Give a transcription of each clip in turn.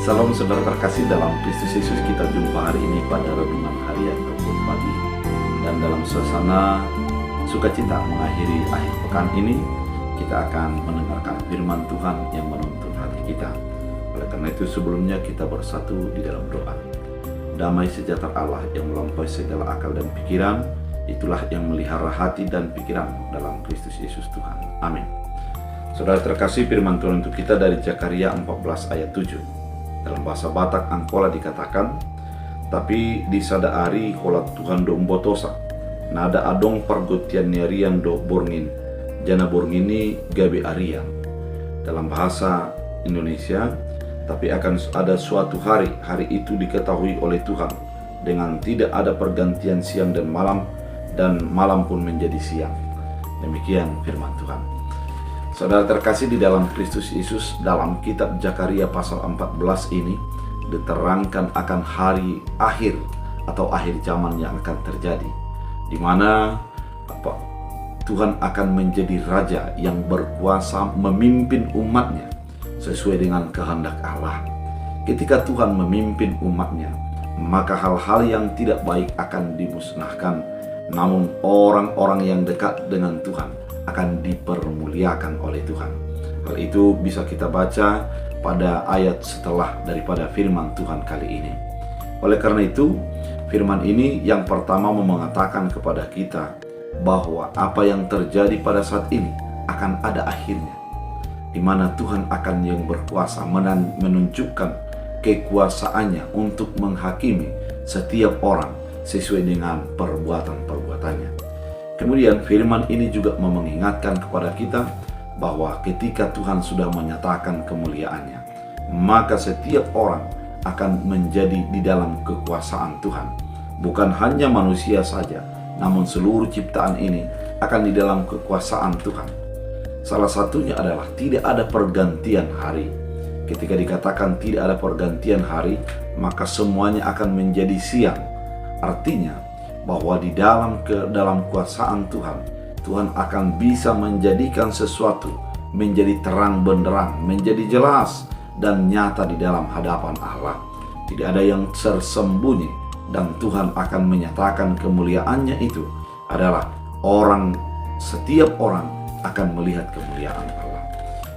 Salam saudara terkasih dalam Kristus Yesus, kita jumpa hari ini pada renungan harian Rabu pagi. Dan dalam suasana sukacita mengakhiri akhir pekan ini, kita akan mendengarkan firman Tuhan yang menuntun hati kita. Oleh karena itu sebelumnya kita bersatu di dalam doa. Damai sejahtera Allah yang melampaui segala akal dan pikiran, itulah yang melihara hati dan pikiran dalam Kristus Yesus Tuhan. Amin. Saudara terkasih, firman Tuhan untuk kita dari Zakaria 14 ayat 7. Dalam bahasa Batak Angkola dikatakan, tapi di sada ari kolat Tuhan do umbotosa, nada adong pergotian niarian do borngin, jana borngini gabe arian. Dalam bahasa Indonesia, tapi akan ada suatu hari, hari itu diketahui oleh Tuhan, dengan tidak ada pergantian siang dan malam pun menjadi siang. Demikian firman Tuhan. Saudara terkasih di dalam Kristus Yesus, dalam kitab Zakaria pasal 14 ini diterangkan akan hari akhir atau akhir zaman yang akan terjadi, di mana Tuhan akan menjadi raja yang berkuasa memimpin umatnya sesuai dengan kehendak Allah. Ketika Tuhan memimpin umatnya, maka hal-hal yang tidak baik akan dimusnahkan, namun orang-orang yang dekat dengan Tuhan akan dipermuliakan oleh Tuhan. Hal itu bisa kita baca pada ayat setelah daripada firman Tuhan kali ini. Oleh karena itu, firman ini yang pertama mengatakan kepada kita bahwa apa yang terjadi pada saat ini akan ada akhirnya, di mana Tuhan akan yang berkuasa menunjukkan kekuasaannya untuk menghakimi setiap orang sesuai dengan perbuatan-perbuatannya. Kemudian firman ini juga mengingatkan kepada kita bahwa ketika Tuhan sudah menyatakan kemuliaannya, maka setiap orang akan menjadi di dalam kekuasaan Tuhan. Bukan hanya manusia saja, namun seluruh ciptaan ini akan di dalam kekuasaan Tuhan. Salah satunya adalah tidak ada pergantian hari. Ketika dikatakan tidak ada pergantian hari, maka semuanya akan menjadi siang. Artinya bahwa di dalam kuasaan Tuhan, Tuhan akan bisa menjadikan sesuatu menjadi terang benderang, menjadi jelas dan nyata di dalam hadapan Allah. Tidak ada yang tersembunyi, dan Tuhan akan menyatakan kemuliaannya itu adalah setiap orang akan melihat kemuliaan Allah.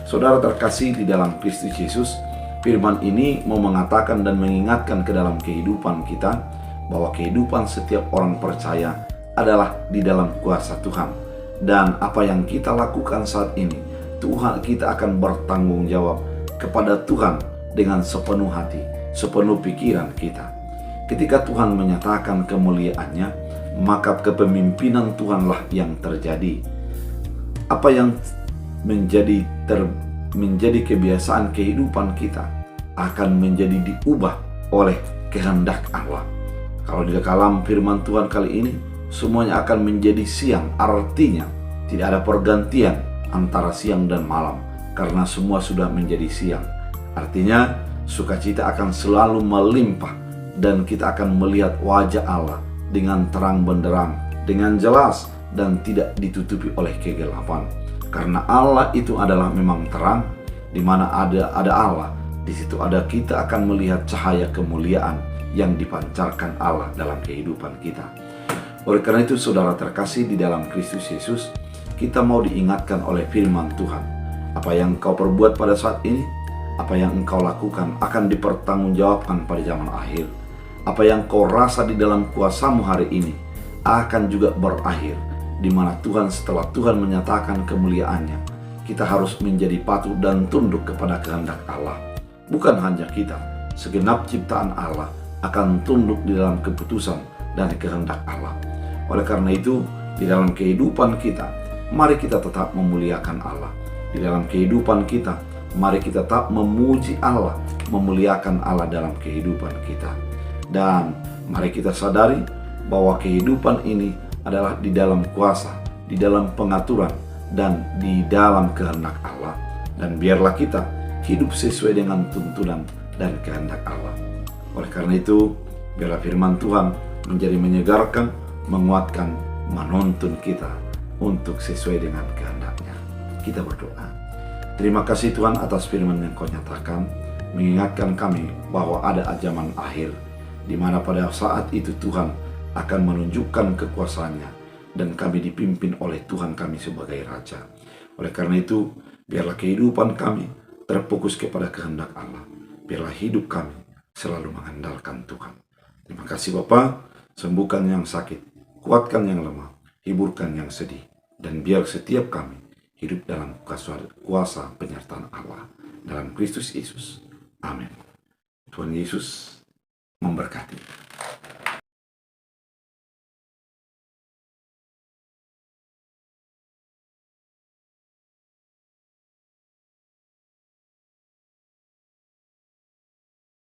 Saudara terkasih di dalam Kristus Yesus, firman ini mau mengatakan dan mengingatkan ke dalam kehidupan kita bahwa kehidupan setiap orang percaya adalah di dalam kuasa Tuhan. Dan apa yang kita lakukan saat ini, kita akan bertanggung jawab kepada Tuhan dengan sepenuh hati, sepenuh pikiran kita. Ketika Tuhan menyatakan kemuliaannya, maka kepemimpinan Tuhanlah yang terjadi. Apa yang menjadi kebiasaan kehidupan kita akan menjadi diubah oleh kehendak Allah. Kalau di dalam firman Tuhan kali ini, semuanya akan menjadi siang. Artinya, tidak ada pergantian antara siang dan malam, karena semua sudah menjadi siang. Artinya, sukacita akan selalu melimpah, dan kita akan melihat wajah Allah dengan terang benderang, dengan jelas, dan tidak ditutupi oleh kegelapan. Karena Allah itu adalah memang terang, di mana ada Allah, di situ kita akan melihat cahaya kemuliaan yang dipancarkan Allah dalam kehidupan kita. Oleh karena itu, saudara terkasih di dalam Kristus Yesus, kita mau diingatkan oleh firman Tuhan. Apa yang engkau perbuat pada saat ini, apa yang engkau lakukan akan dipertanggungjawabkan pada zaman akhir. Apa yang kau rasa di dalam kuasamu hari ini akan juga berakhir, di mana setelah Tuhan menyatakan kemuliaannya, kita harus menjadi patuh dan tunduk kepada kehendak Allah. Bukan hanya kita, segenap ciptaan Allah akan tunduk di dalam keputusan dan kehendak Allah. Oleh karena itu, di dalam kehidupan kita, mari kita tetap memuliakan Allah. Di dalam kehidupan kita, mari kita tetap memuji Allah, memuliakan Allah dalam kehidupan kita. Dan mari kita sadari bahwa kehidupan ini adalah di dalam kuasa, di dalam pengaturan, dan di dalam kehendak Allah. Dan biarlah kita hidup sesuai dengan tuntunan dan kehendak Allah. Oleh karena itu, biarlah firman Tuhan menjadi menyegarkan, menguatkan, menuntun kita untuk sesuai dengan kehendak-Nya. Kita berdoa. Terima kasih Tuhan atas firman yang Kau nyatakan. mengingatkan kami bahwa ada zaman akhir, di mana pada saat itu Tuhan akan menunjukkan kekuasaannya, dan kami dipimpin oleh Tuhan kami sebagai Raja. Oleh karena itu, biarlah kehidupan kami terfokus kepada kehendak Allah. Biarlah hidup kami selalu mengandalkan Tuhan. Terima kasih Bapa, sembuhkan yang sakit, kuatkan yang lemah, hiburkan yang sedih, dan biar setiap kami hidup dalam kuasa penyertaan Allah dalam Kristus Yesus. Amin. Tuhan Yesus memberkati.